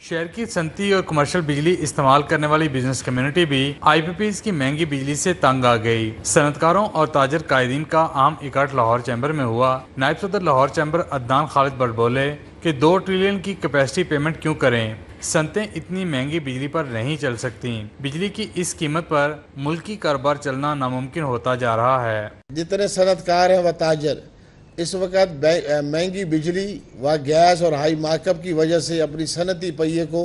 شہر کی صنعتی اور کمرشل بجلی استعمال کرنے والی بزنس کمیونٹی بھی آئی پی پیز کی مہنگی بجلی سے تنگ آ گئی۔ صنعتکاروں اور تاجر قائدین کا عام اکٹھ لاہور چیمبر میں ہوا۔ نائب صدر Lahore chamber Adnan Khalid but بولے کہ 2 ٹریلین کی کیپیسٹی پیمنٹ کیوں کریں، صنعتیں اتنی مہنگی بجلی پر نہیں چل سکتی، بجلی کی اس قیمت پر ملکی کاروبار چلنا ناممکن ہوتا جا رہا ہے۔ جتنے صنعتکار ہیں و تاجر اس وقت مہنگی بجلی و گیس اور ہائی مارک اپ کی وجہ سے اپنی صنعتی پہیے کو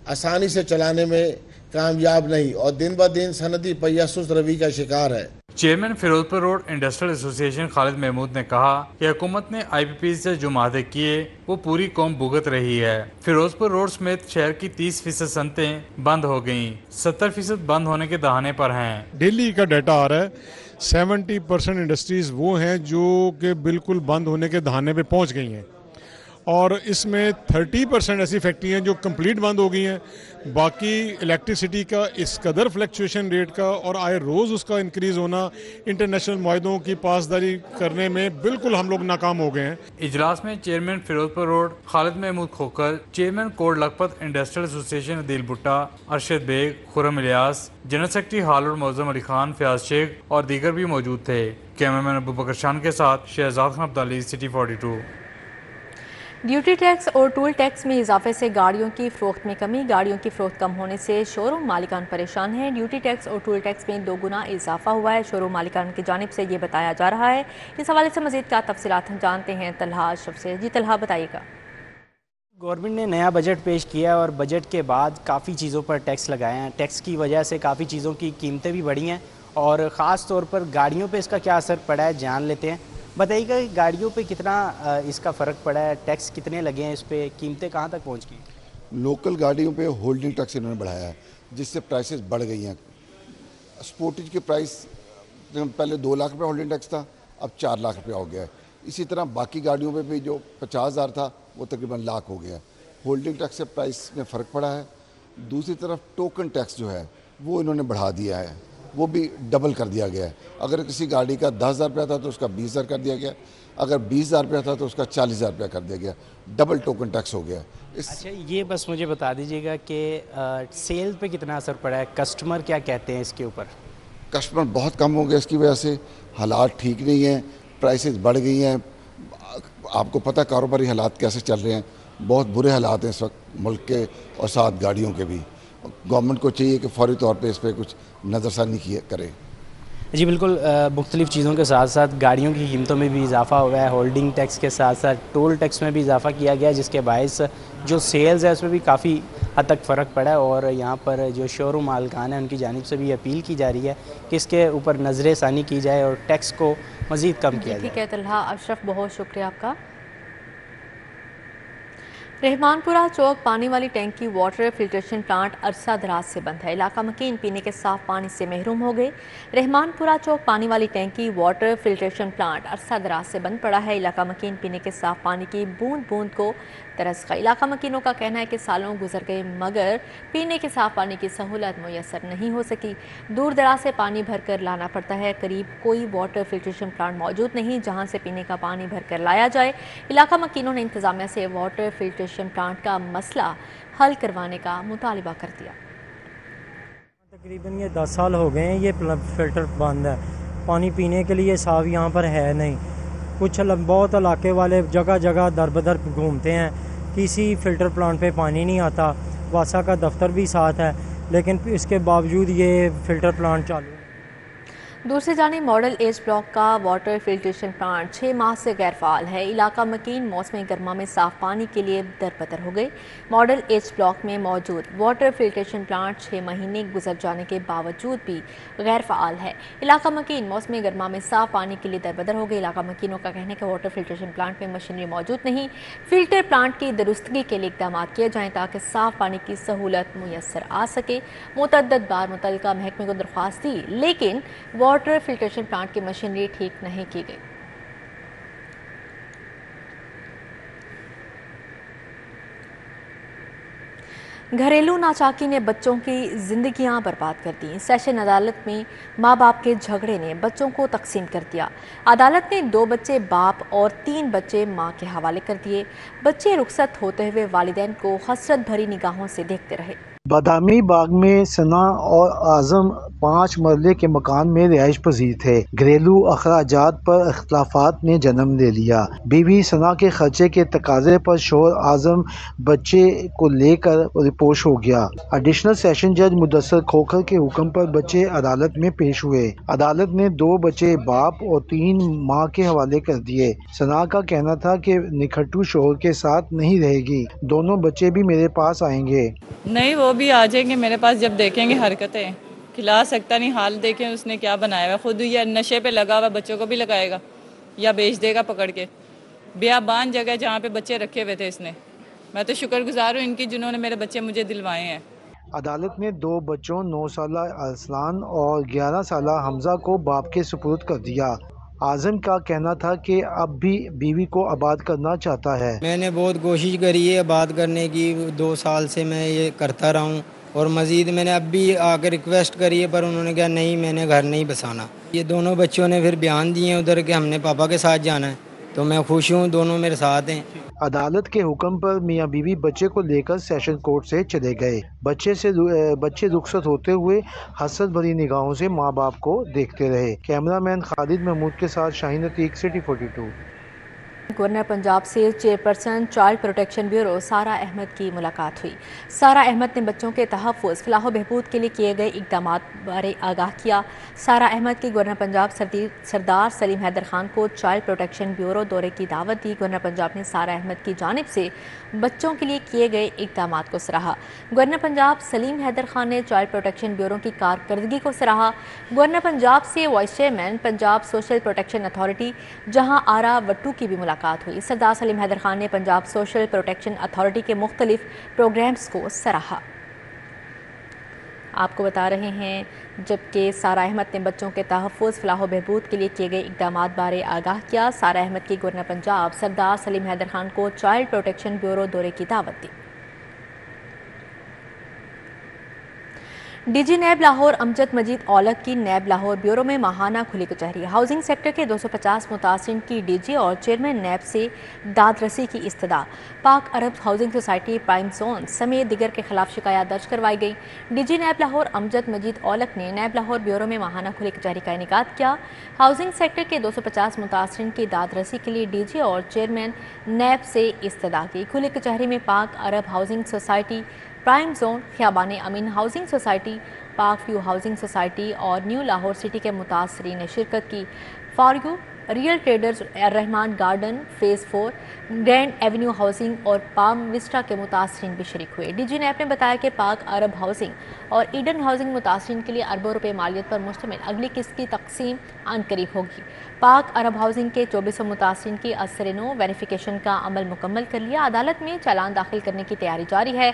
آسانی سے چلانے میں کامیاب نہیں، اور دن بہ دن صنعتی پہیہ سست روی کا شکار ہے۔ چیئرمین فیروزپور روڈ انڈسٹریل ایسوسی ایشن خالد محمود نے کہا کہ حکومت نے آئی پی پی سے جو معاہدے کیے وہ پوری قوم بھگت رہی ہے۔ فیروزپور روڈ سمیت شہر کی 30% صنعتیں بند ہو گئیں، 70% بند ہونے کے دہانے پر ہیں۔ ڈیلی کا ڈیٹا آ رہا ہے 70% انڈسٹریز وہ ہیں جو کہ بالکل بند ہونے کے دہانے پہ پہنچ گئی ہیں، اور اس میں 30% ایسی فیکٹری ہیں جو کمپلیٹ بند ہو گئی ہیں۔ باقی الیکٹریسٹی کا اس قدر فلیکچویشن ریٹ کا اور آئے روز اس کا انکریز ہونا، انٹرنیشنل معاہدوں کی پاسداری کرنے میں بالکل ہم لوگ ناکام ہو گئے ہیں۔ اجلاس میں چیئرمین فیروزپور روڈ خالد محمود کھوکھر، چیئرمین کوٹ لکھپت انڈسٹریل ایسوسی ایشن عدیل بھٹا، ارشد بیگ، خرم الیاس، جنرل سیکرٹری ہالوڑ معظم علی خان، فیاض شیخ اور دیگر بھی موجود تھے۔ کیمرامین ابو بکر شان کے ساتھ Shahzad Khan Abdali, City 42۔ Duty tax اور ٹول ٹیکس میں اضافے سے گاڑیوں کی فروخت میں کمی، گاڑیوں کی فروخت کم ہونے سے شو روم مالکان پریشان ہیں۔ ڈیوٹی ٹیکس اور ٹول ٹیکس میں 2 گنا اضافہ ہوا ہے، شو روم مالکان کی جانب سے یہ بتایا جا رہا ہے۔ اس حوالے سے مزید کیا تفصیلات ہم جانتے ہیں طلحہ اشرف سے۔ جی طلحہ بتائیے گا۔ گورنمنٹ نے نیا بجٹ پیش کیا ہے اور بجٹ کے بعد کافی چیزوں پر ٹیکس لگائے ہیں۔ ٹیکس کی وجہ سے کافی چیزوں کی قیمتیں بھی بڑھی ہیں اور خاص طور پر گاڑیوں پہ اس کا کیا اثر پڑا ہے جان لیتے ہیں۔ بتائیے گا کہ گاڑیوں پہ کتنا اس کا فرق پڑا ہے، ٹیکس کتنے لگے ہیں اس پہ، قیمتیں کہاں تک پہنچ گئی؟ لوکل گاڑیوں پہ ہولڈنگ ٹیکس انہوں نے بڑھایا ہے جس سے پرائسز بڑھ گئی ہیں۔ سپورٹیج کے پرائس پہلے 2 لاکھ روپے ہولڈنگ ٹیکس تھا، اب 4 لاکھ روپے ہو گیا ہے۔ اسی طرح باقی گاڑیوں پہ بھی جو 50,000 تھا وہ تقریباً لاکھ ہو گیا ہے۔ ہولڈنگ ٹیکس سے پرائس میں فرق پڑا ہے۔ دوسری طرف ٹوکن ٹیکس جو ہے وہ انہوں نے بڑھا دیا ہے، وہ بھی ڈبل کر دیا گیا ہے۔ اگر کسی گاڑی کا 10,000 روپیہ تھا تو اس کا 20,000 کر دیا گیا، اگر 20,000 روپیہ تھا تو اس کا 40,000 روپیہ کر دیا گیا، ڈبل ٹوکن ٹیکس ہو گیا۔ اچھا یہ بس مجھے بتا دیجیے گا کہ سیل پہ کتنا اثر پڑا ہے، کسٹمر کیا کہتے ہیں اس کے اوپر؟ کسٹمر بہت کم ہو گئے اس کی وجہ سے، حالات ٹھیک نہیں ہیں، پرائسز بڑھ گئی ہیں۔ آپ کو پتہ کاروباری حالات کیسے چل رہے ہیں، بہت برے حالات ہیں اس وقت ملک کے اور ساتھ گاڑیوں کے بھی۔ گورنمنٹ کو چاہیے کہ فوری طور پہ اس پہ کچھ نظر ثانی کرے۔ جی بالکل، مختلف چیزوں کے ساتھ ساتھ گاڑیوں کی قیمتوں میں بھی اضافہ ہوا ہے، ہولڈنگ ٹیکس کے ساتھ ساتھ ٹول ٹیکس میں بھی اضافہ کیا گیا ہے، جس کے باعث جو سیلز ہے اس میں بھی کافی حد تک فرق پڑا ہے، اور یہاں پر جو شو روم مالکان ہیں ان کی جانب سے بھی اپیل کی جا رہی ہے کہ اس کے اوپر نظر ثانی کی جائے اور ٹیکس کو مزید کم کیا جائے۔ ٹھیک ہے طلحہ اشرف، بہت شکریہ آپ کا۔ رحمان پورہ چوک پانی والی ٹینکی واٹر فلٹریشن پلانٹ عرصہ دراز سے بند ہے، علاقہ مکین پینے کے صاف پانی سے محروم ہو گئے۔ رحمان پورہ چوک پانی والی ٹینکی واٹر فلٹریشن پلانٹ عرصہ دراز سے بند پڑا ہے، علاقہ مکین پینے کے صاف پانی کی بوند بوند کو ترس گئی۔ علاقہ مکینوں کا کہنا ہے کہ سالوں گزر گئے مگر پینے کے صاف پانی کی سہولت میسر نہیں ہو سکی، دور دراز سے پانی بھر کر لانا پڑتا ہے، قریب کوئی واٹر فلٹریشن پلانٹ موجود نہیں جہاں سے پینے کا پانی بھر کر لایا جائے۔ علاقہ مکینوں نے انتظامیہ سے واٹر فلٹریشن پلانٹ کا مسئلہ حل کروانے کا مطالبہ کر دیا۔ تقریباً یہ 10 سال ہو گئے ہیں، یہ فلٹر بند ہے، پانی پینے کے لیے صاف یہاں پر ہے نہیں۔ کچھ بہت علاقے والے جگہ جگہ در بدر گھومتے ہیں، کسی فلٹر پلانٹ پہ پانی نہیں آتا، واسا کا دفتر بھی ساتھ ہے لیکن اس کے باوجود یہ فلٹر پلانٹ چالو ہے۔ دوسری جانب ماڈل ایچ بلاک کا واٹر فلٹریشن پلانٹ 6 ماہ سے غیر فعال ہے، علاقہ مکین موسم گرما میں صاف پانی کے لیے دربدر ہو گئے۔ ماڈل ایچ بلاک میں موجود واٹر فلٹریشن پلانٹ 6 مہینے گزر جانے کے باوجود بھی غیر فعال ہے، علاقہ مکین موسم گرما میں صاف پانی کے لیے دربدر ہو گئے۔ علاقہ مکینوں کا کہنا ہے کہ واٹر فلٹریشن پلانٹ میں مشینری موجود نہیں، فلٹر پلانٹ کی درستگی کے لیے اقدامات کیے جائیں تاکہ صاف پانی کی سہولت میسر آ سکے۔ متعدد بار متعلقہ محکمے کو درخواست دی لیکن واٹر فلٹریشن پلانٹ کی مشینری ٹھیک نہیں کی گئی۔ گھریلو ناچاکی نے بچوں کی زندگیاں برباد کر دیں۔ سیشن عدالت میں ماں باپ کے جھگڑے نے بچوں کو تقسیم کر دیا۔ عدالت نے 2 بچے باپ اور 3 بچے ماں کے حوالے کر دیے۔ بچے رخصت ہوتے ہوئے والدین کو حسرت بھری نگاہوں سے دیکھتے رہے۔ بادامی باغ میں ثنا اور اعظم 5 مرلے کے مکان میں رہائش پذیر تھے۔ گھریلو اخراجات پر اختلافات نے جنم لے لیا۔ بیوی ثنا کے خرچے کے تقاضے پر شوہر اعظم بچے کو لے کر روپوش ہو گیا۔ ایڈیشنل سیشن جج مدثر کھوکھر کے حکم پر بچے عدالت میں پیش ہوئے۔ عدالت نے 2 بچے باپ اور 3 ماں کے حوالے کر دیے۔ ثنا کا کہنا تھا کہ نکھٹو شوہر کے ساتھ نہیں رہے گی، دونوں بچے بھی میرے پاس آئیں گے۔ نہیں، وہ بھی آ جائیں گے میرے پاس جب دیکھیں گے حرکتیں۔ کھلا سکتا نہیں، حال دیکھیں اس نے کیا بنایا ہوا، خود یہ نشے پہ لگا ہوا، بچوں کو بھی لگائے گا یا بیچ دے گا پکڑ کے۔ بیابان جگہ جہاں پہ بچے رکھے ہوئے تھے اس نے۔ میں تو شکر گزار ہوں ان کی جنہوں نے میرے بچے مجھے دلوائے ہیں۔ عدالت نے 2 بچوں 9 سالہ ارسلان اور 11 سالہ حمزہ کو باپ کے سپرد کر دیا۔ اعظم کا کہنا تھا کہ اب بھی بیوی کو آباد کرنا چاہتا ہے۔ میں نے بہت کوشش کری ہے آباد کرنے کی، 2 سال سے میں یہ کرتا رہا ہوں، اور مزید میں نے اب بھی آ کے ریکویسٹ کری ہے، پر انہوں نے کہا نہیں، میں نے گھر نہیں بسانا۔ یہ دونوں بچوں نے پھر بیان دیے ہیں ادھر کہ ہم نے پاپا کے ساتھ جانا ہے، تو میں خوش ہوں، دونوں میرے ساتھ ہیں۔ عدالت کے حکم پر میاں بیوی بچے کو لے کر سیشن کورٹ سے چلے گئے۔ بچے رخصت ہوتے ہوئے حسرت بھری نگاہوں سے ماں باپ کو دیکھتے رہے۔ کیمرہ مین خالد محمود کے ساتھ شاہین عتیق، سٹی 42۔ گورنر پنجاب سے chairperson child protection bureau Sara Ahmed کی ملاقات ہوئی۔ سارہ احمد نے بچوں کے تحفظ، فلاح و بہبود کے لیے کیے گئے اقدامات بارے آگاہ کیا۔ سارہ احمد کی گورنر پنجاب سردار سلیم حیدر خان کو چائلڈ پروٹیکشن بیورو دورے کی دعوت دی۔ گورنر پنجاب نے سارہ احمد کی جانب سے بچوں کے لیے کیے گئے اقدامات کو سراہا۔ گورنر پنجاب سلیم حیدر خان نے چائلڈ پروٹیکشن بیورو کی کارکردگی کو سراہا۔ گورنر پنجاب سے vice chairman Punjab social protection authority جہاں آرا وٹو کی بھی ملاقات ہوئی۔ سردار سلیم حیدر خان نے پنجاب سوشل پروٹیکشن اتھارٹی کے مختلف پروگرامز کو سراہا۔ آپ کو بتا رہے ہیں، جبکہ سارہ احمد نے بچوں کے تحفظ، فلاح و بہبود کے لیے کیے گئے اقدامات بارے آگاہ کیا۔ سارہ احمد کی گورنر پنجاب سردار سلیم حیدر خان کو چائلڈ پروٹیکشن بیورو دورے کی دعوت دی۔ ڈی جی نیب لاہور امجد مجید اولک کی نیب لاہور بیورو میں ماہانہ کھلی کچہری۔ ہاؤسنگ سیکٹر کے 250 متاثرین کی ڈی جی اور چیئرمین نیب سے داد رسی کی استدعا۔ پاک Arab housing society prime zone سمیت دیگر کے خلاف شکایات درج کروائی گئی۔ ڈی جی نیب لاہور امجد مجید اولک نے نیب لاہور بیورو میں ماہانہ کھلی کچہری کا انعقاد کیا۔ ہاؤسنگ سیکٹر کے 250 متاثرین کی داد رسی کے لیے ڈی جی اور چیئرمین نیب سے استدعا کی۔ کھلی کچہری میں Pak Arab housing society prime zone, Khayaban Amin housing society, Pak view housing society اور نیو لاہور سٹی کے متاثرین نے شرکت کی۔ For you, real traders, Alrehman garden, phase 4، grand avenue housing اور پام وسٹا کے متاثرین بھی شریک ہوئے۔ ڈی جی نیب نے بتایا کہ پاک عرب ہاؤسنگ اور ایڈن ہاؤسنگ متاثرین کے لیے اربوں روپے مالیت پر مشتمل اگلی قسط کی تقسیم عنقریب ہوگی۔ پاک عرب ہاؤسنگ کے 2400 متاثرین کی اثر نو ویریفیکیشن کا عمل مکمل کر لیا۔ عدالت میں چالان داخل کرنے کی تیاری جاری ہے۔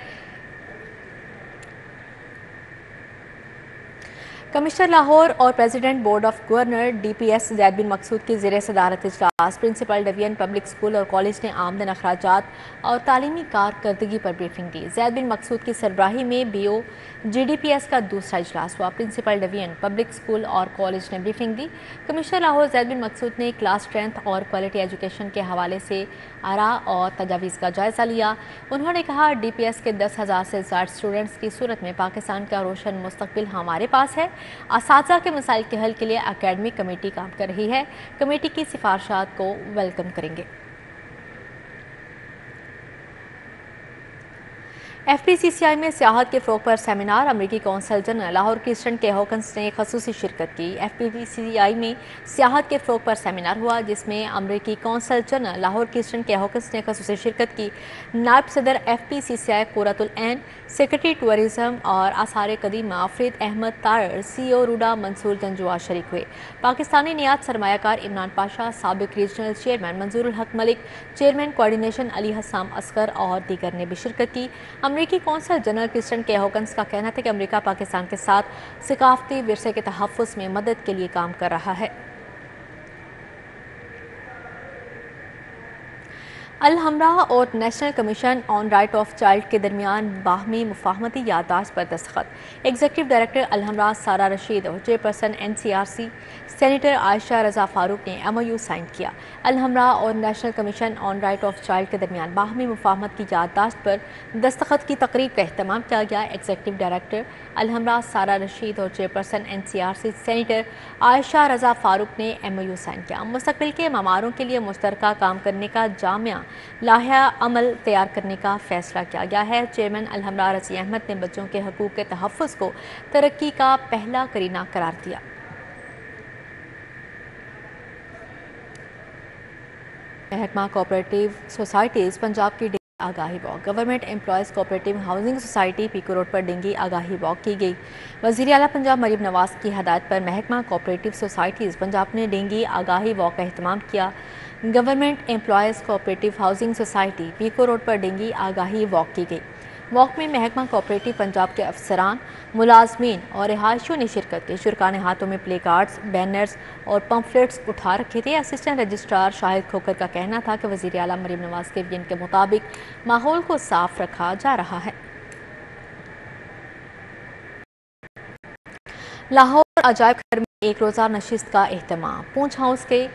کمشنر لاہور اور president board of governor D P S Zaid bin Maqsood کی زیر صدارت اجلاس۔ پرنسپل ڈویژن پبلک اسکول اور کالج نے آمدن اخراجات اور تعلیمی کارکردگی پر بریفنگ دی۔ زید بن مقصود کی سربراہی میں B O G D P S کا دوسرا اجلاس ہوا۔ پرنسپل ڈویژن پبلک اسکول اور کالج نے بریفنگ دی۔ کمشنر لاہور زید بن مقصود نے کلاس اسٹرینتھ اور کوالٹی ایجوکیشن کے حوالے سے آراء اور تجاویز کا جائزہ لیا۔ انہوں نے کہا، ڈی پی ایس کے 10,000 سے زائد اسٹوڈنٹس کی صورت میں پاکستان کا روشن مستقبل ہمارے پاس ہے۔ اساتذہ کے مسائل کے حل کے لیے اکیڈمک کمیٹی کام کر رہی ہے۔ کمیٹی کی سفارشات کو ویلکم کریں گے۔ ایف پی سی سی آئی میں سیاحت کے فروغ پر سیمینار۔ امریکی کونسل جنرل لاہور کرسٹن کے ہوکنس نے خصوصی شرکت کی۔ ایف پی سی آئی میں سیاحت کے فروغ پر سیمینار ہوا، جس میں امریکی کونسل جنرل لاہور کرسٹن کے ہوکنس نے خصوصی شرکت کی۔ نائب صدر ایف پی سی سی آئی قرۃ العین، سیکرٹری ٹورزم اور آثار قدیمہ فرید احمد طاہر، سی او روڈا منصور جنجوا شریک ہوئے۔ پاکستانی نیات سرمایہ کار عمران پاشا، سابق ریجنل چیئرمین منظور الحق ملک، چیئرمین کوارڈینیشن علی حسام اصغر اور دیگر نے بھی شرکت کی۔ امریکی کونسل جنرل کرسٹن کے ہوکنس کا کہنا تھا کہ امریکہ پاکستان کے ساتھ ثقافتی ورثے کے تحفظ میں مدد کے لیے کام کر رہا ہے۔ الحمراء اور national commission on right of child کے درمیان باہمی مفاہمتی یادداشت پر دستخط۔ ایگزیکٹو ڈائریکٹر الحمراء سارہ رشید اور چیئرپرسن NCRC سینیٹر عائشہ رضا فاروق نے MOU سائن کیا۔ الحمراء اور national commission on right of child کے درمیان باہمی مفاہمت کی یادداشت پر دستخط کی تقریب کا اہتمام کیا گیا۔ ایگزیکٹو ڈائریکٹر الحمراء سارہ رشید اور چیئرپرسن NCRC سینیٹر عائشہ رضا فاروق نے MOU سائن کیا۔ مستقبل کے معماروں کے لیے مشترکہ کام کرنے کا جامع لائحہ عمل تیار کرنے کا فیصلہ کیا گیا ہے۔ چیئرمین الحمراء رضی احمد نے بچوں کے حقوق کے تحفظ کو ترقی کا پہلا کرینہ قرار دیا۔ محکمہ کوآپریٹیو سوسائٹیز پنجاب کی ڈینگی آگاہی walk. Government employees cooperative housing society Peco road پر ڈینگی آگاہی واک کی گئی۔ وزیر اعلیٰ پنجاب مریم نواز کی ہدایت پر محکمہ کوآپریٹیو سوسائٹیز پنجاب نے ڈینگی آگاہی واک کا اہتمام کیا۔ Government employees cooperative housing society Peco road پر ڈینگی آگاہی واک کی گئی۔ واک میں محکمہ کوآپریٹیو پنجاب کے افسران، ملازمین اور رہائشیوں نے شرکت کی۔ شرکاء نے ہاتھوں میں پلے کارڈز، بینرز اور پمفلٹس اٹھا رکھے تھے۔ اسسٹنٹ رجسٹرار شاہد کھوکر کا کہنا تھا کہ وزیر اعلیٰ مریم نواز کے وژن کے مطابق ماحول کو صاف رکھا جا رہا ہے۔ لاہور عجائب گھر میں ایک روزہ نشست کا اہتمام۔ پونچھ ہاؤس کے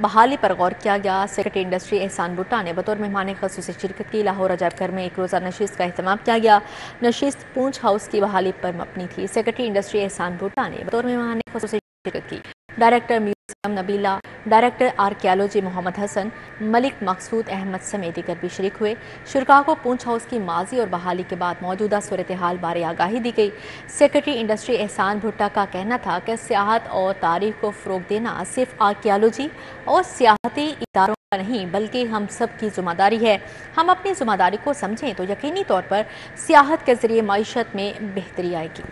بحالی پر غور کیا گیا۔ سیکرٹری انڈسٹری احسان بھٹا نے بطور مہمان خصوصی شرکت کی۔ لاہور عجائب گھر میں ایک روزہ نشست کا اہتمام کیا گیا۔ نشست پونچھ ہاؤس کی بحالی پر مبنی تھی۔ سیکرٹری انڈسٹری احسان بھٹا نے بطور مہمان خصوصی شرکت کی۔ Director museum Nabila, director archaeology Muhammad Hassan, Malik Maqsood Ahmad سمیت دیگر بھی شریک ہوئے۔ شرکاء کو پونچھ ہاؤس کی ماضی اور بحالی کے بعد موجودہ صورتحال بارے آگاہی دی گئی۔ سیکرٹری انڈسٹری احسان بھٹا کا کہنا تھا کہ سیاحت اور تاریخ کو فروغ دینا صرف آرکیالوجی اور سیاحتی اداروں کا نہیں بلکہ ہم سب کی ذمہ داری ہے۔ ہم اپنی ذمہ داری کو سمجھیں تو یقینی طور پر سیاحت کے ذریعے معیشت میں بہتری آئے گی۔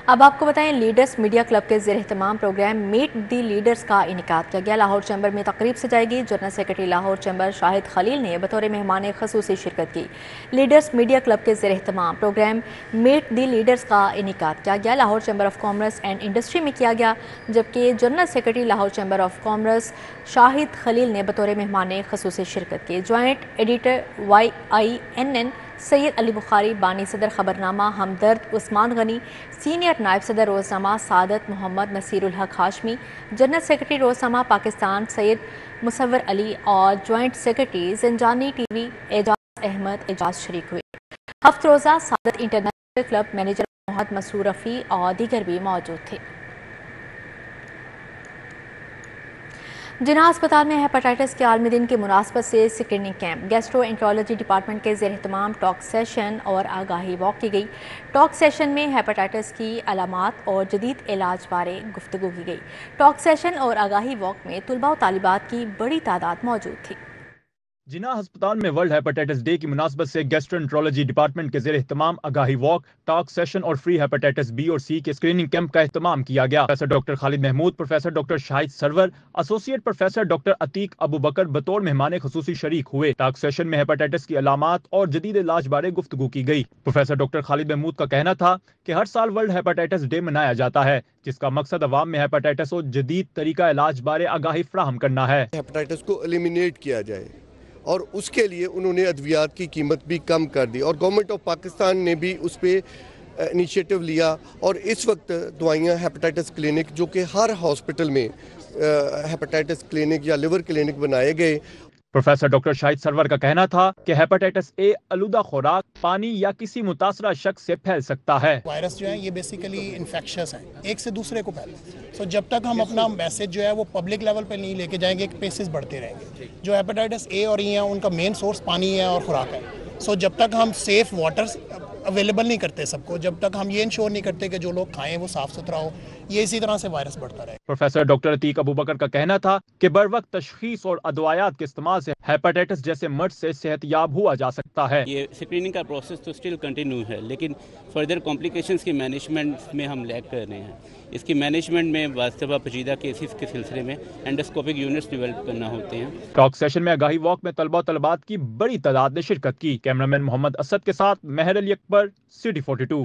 اب آپ کو بتائیں، لیڈرز میڈیا کلب کے زیر اہتمام پروگرام میٹ دی لیڈرز کا انعقاد کیا گیا۔ لاہور چیمبر میں تقریب سجائی گئی۔ جنرل سیکرٹری لاہور چیمبر شاہد خلیل نے بطور مہمان خصوصی شرکت کی۔ لیڈرز میڈیا کلب کے زیر اہتمام پروگرام میٹ دی لیڈرز کا انعقاد کیا گیا۔ Lahore chamber of commerce and industry میں کیا گیا، جبکہ general secretary Lahore chamber of commerce Shahid Khalil نے بطور مہمان خصوصی شرکت کی۔ Joint editor YINN Syed Ali Bukhari, بانی صدر خبرنامہ ہمدرد عثمان غنی، سینئر نائب صدر روزنامہ سعادت محمد نصیر الحق ہاشمی، جنرل سیکرٹری روزنامہ پاکستان سید مصور علی اور جوائنٹ سیکرٹری زنجانی TV اعجاز احمد اعجاز شریک ہوئے۔ ہفت روزہ سعادت انٹرنیشنل کلب مینیجر محمد مسرور رفیع اور دیگر بھی موجود تھے۔ جناح اسپتال میں ہیپاٹائٹس کے عالمی دن کی مناسبت سے اسکریننگ کیمپ، گیسٹرو انٹرالوجی ڈپارٹمنٹ کے زیر اہتمام ٹاک سیشن اور آگاہی واک کی گئی۔ ٹاک سیشن میں ہیپاٹائٹس کی علامات اور جدید علاج بارے گفتگو کی گئی۔ ٹاک سیشن اور آگاہی واک میں طلباء و طالبات کی بڑی تعداد موجود تھی۔ جناح ہسپتال میں ورلڈ ہیپاٹائٹس ڈے کی مناسبت سے گیسٹرونٹرولوجی ڈپارٹمنٹ کے زیر اہتمام آگاہی واک، ٹاک سیشن اور فری ہیپاٹائٹس B اور C کے اسکریننگ کیمپ کا اہتمام کیا گیا۔ Professor doctor Khalid Mahmood, professor doctor Shahid Sarwar, associate professor doctor Atiq Abubakar بطور مہمان خصوصی شریک ہوئے۔ ٹاک سیشن میں ہیپاٹائٹس کی علامات اور جدید علاج بارے گفتگو کی گئی۔ پروفیسر ڈاکٹر خالد محمود کا کہنا تھا کہ ہر سال ورلڈ ہیپاٹائٹس ڈے منایا جاتا ہے، جس کا مقصد عوام میں ہیپاٹائٹس اور جدید طریقہ علاج بارے آگاہی فراہم کرنا ہے۔ ہیپاٹائٹس کو ایلیمینیٹ کیا جائے اور اس کے لیے انہوں نے ادویات کی قیمت بھی کم کر دی اور گورنمنٹ آف پاکستان نے بھی اس پہ انیشیٹو لیا اور اس وقت دوائیاں ہیپاٹائٹس کلینک جو کہ ہر ہاسپٹل میں ہیپاٹائٹس کلینک یا لیور کلینک بنائے گئے۔ پروفیسر ڈاکٹر شاہد سرور کا کہنا تھا کہ ہیپاٹائٹس A آلودہ خوراک، پانی یا کسی متاثرہ شخص سے پھیل سکتا ہے۔ وائرس جو ہے یہ بیسیکلی انفیکشس ہیں، ایک سے دوسرے کو پھیلتے ہیں۔ سو جب تک ہم اپنا میسج جو ہے وہ پبلک لیول پہ نہیں لے کے جائیں گے، کیسز بڑھتے رہیں گے۔ جو ہیپاٹائٹس A اور E ہیں ان کا مین سورس پانی ہے اور خوراک ہے۔ سو جب تک ہم سیف واٹر اویلیبل نہیں کرتے سب کو، جب تک ہم یہ انشور نہیں کرتے کہ جو لوگ کھائیں وہ صاف ستھرا ہو، یہ اسی طرح سے وائرس بڑھتا رہے۔ پروفیسر ڈاکٹر عتیق ابوبکر کا کہنا تھا کہ بروقت تشخیص اور ادویات کے استعمال سے ہیپاٹائٹس جیسے مرض سے صحت یاب ہوا جا سکتا ہے۔ یہ اسکریننگ کا پروسیس تو اسٹل کنٹینیو ہے، لیکن فردر کمپلیکیشنز کی مینجمنٹ میں ہم لیگ کر رہے ہیں۔ اس کی مینجمنٹ میں واضح پیچیدہ کیسز کے سلسلے میں انڈوسکوپک یونٹس ڈیولپ کرنا ہوتے ہیں۔ ٹاک سیشن میں آگاہی واک میں طلباء و طالبات کی بڑی تعداد نے شرکت کی۔ کیمرامین محمد اسد کے ساتھ مہر علی اکبر، City 42۔